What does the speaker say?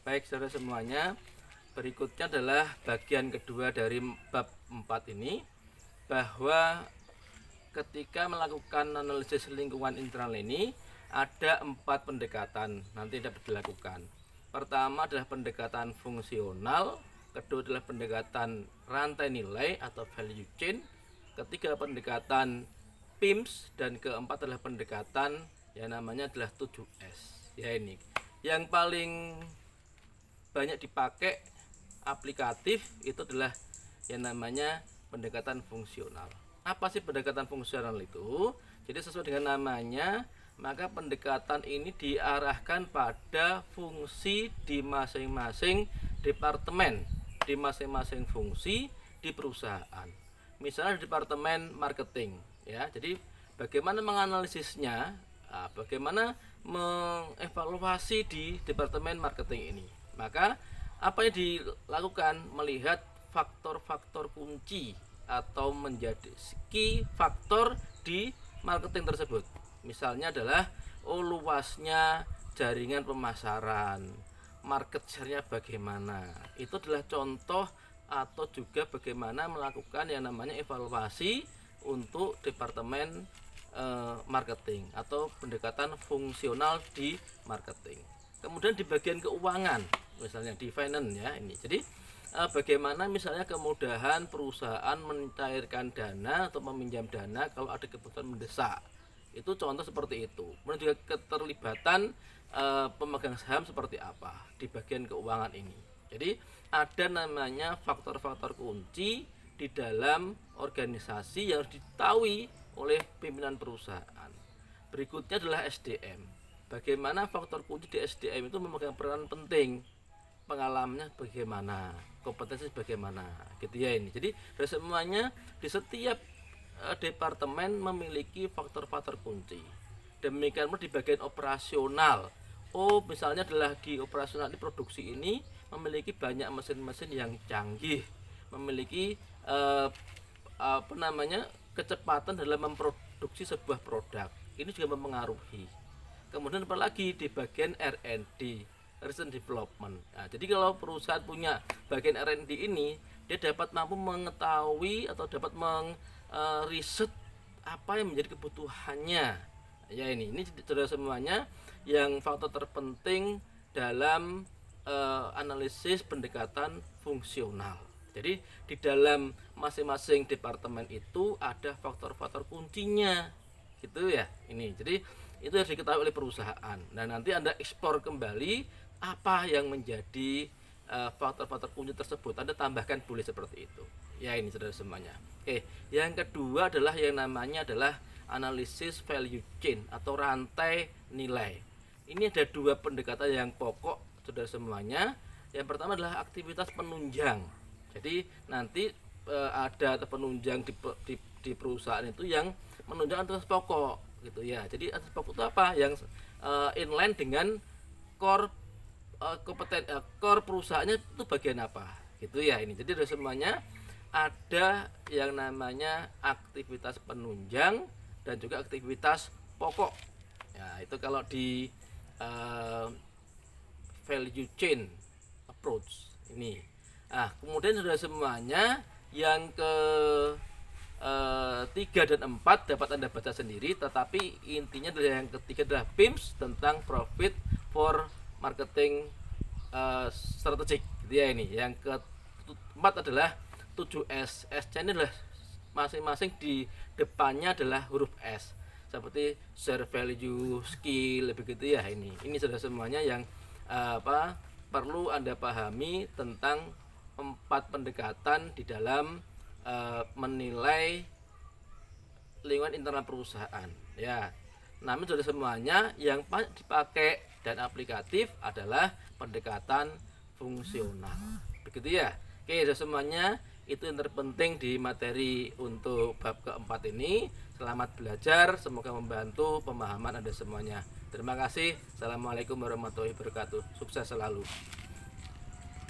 Baik saudara semuanya, berikutnya adalah bagian kedua dari bab 4 ini, bahwa ketika melakukan analisis lingkungan internal ini ada 4 pendekatan nanti dapat dilakukan. Pertama adalah pendekatan fungsional, kedua adalah pendekatan rantai nilai atau value chain, ketiga pendekatan PIMS, dan keempat adalah pendekatan yang namanya adalah 7S. Ya, ini yang paling banyak dipakai aplikatif itu adalah yang namanya pendekatan fungsional. Apa sih pendekatan fungsional itu? Jadi sesuai dengan namanya, maka pendekatan ini diarahkan pada fungsi di masing-masing departemen, di masing-masing fungsi di perusahaan. Misalnya departemen marketing, ya. Jadi bagaimana menganalisisnya, bagaimana mengevaluasi di departemen marketing ini. Maka apa yang dilakukan, melihat faktor-faktor kunci atau menjadi key faktor di marketing tersebut. Misalnya adalah luasnya jaringan pemasaran, market share-nya bagaimana. Itu adalah contoh atau juga bagaimana melakukan yang namanya evaluasi untuk departemen marketing atau pendekatan fungsional di marketing. Kemudian di bagian keuangan, misalnya di finance, ya ini. Jadi bagaimana misalnya kemudahan perusahaan mencairkan dana atau meminjam dana kalau ada kebutuhan mendesak. Itu contoh seperti itu. Kemudian juga keterlibatan pemegang saham seperti apa di bagian keuangan ini. Jadi ada namanya faktor-faktor kunci di dalam organisasi yang harus diketahui oleh pimpinan perusahaan. Berikutnya adalah SDM. Bagaimana faktor kunci di SDM itu memegang peran penting, pengalamannya bagaimana, kompetensi bagaimana, gitu ya ini. Jadi dari semuanya di setiap departemen memiliki faktor-faktor kunci. Demikian pun di bagian operasional. Misalnya adalah di operasional di produksi ini memiliki banyak mesin-mesin yang canggih, memiliki kecepatan dalam memproduksi sebuah produk. Ini juga mempengaruhi. Kemudian apalagi di bagian R&D, research and development. Nah, jadi kalau perusahaan punya bagian R&D ini, dia dapat mampu mengetahui atau dapat riset apa yang menjadi kebutuhannya. Ya ini sudah semuanya yang faktor terpenting dalam analisis pendekatan fungsional. Jadi di dalam masing-masing departemen itu ada faktor-faktor kuncinya, gitu ya. Ini jadi itu harus diketahui oleh perusahaan. Nah nanti Anda eksplor kembali apa yang menjadi faktor-faktor kunci tersebut. Anda tambahkan boleh seperti itu. Ya ini saudara semuanya. Oke, yang kedua adalah yang namanya adalah analisis value chain atau rantai nilai. Ini ada dua pendekatan yang pokok saudara semuanya. Yang pertama adalah aktivitas penunjang. Jadi nanti ada penunjang di perusahaan itu yang menunjang aktivitas pokok, gitu ya. Jadi aktivitas pokok itu apa? Yang inline dengan core core perusahaannya itu bagian apa, gitu ya ini. Jadi dari semuanya ada yang namanya aktivitas penunjang dan juga aktivitas pokok. Ya itu kalau di value chain approach ini. Nah kemudian sudah semuanya yang ke 3 dan 4 dapat Anda baca sendiri, tetapi intinya adalah yang ketiga adalah PIMS tentang profit for marketing strategik, gitu ya ini. Yang keempat adalah 7S. S-nya ini adalah masing-masing di depannya adalah huruf S, seperti share value, skill, begitu ya ini. Ini sudah semuanya yang perlu Anda pahami tentang 4 pendekatan di dalam menilai lingkungan internal perusahaan, ya. Namun sudah semuanya yang dipakai dan aplikatif adalah pendekatan fungsional, begitu ya. Oke, sudah semuanya itu yang terpenting di materi untuk bab keempat ini. Selamat belajar, semoga membantu pemahaman Anda semuanya. Terima kasih. Assalamualaikum warahmatullahi wabarakatuh. Sukses selalu.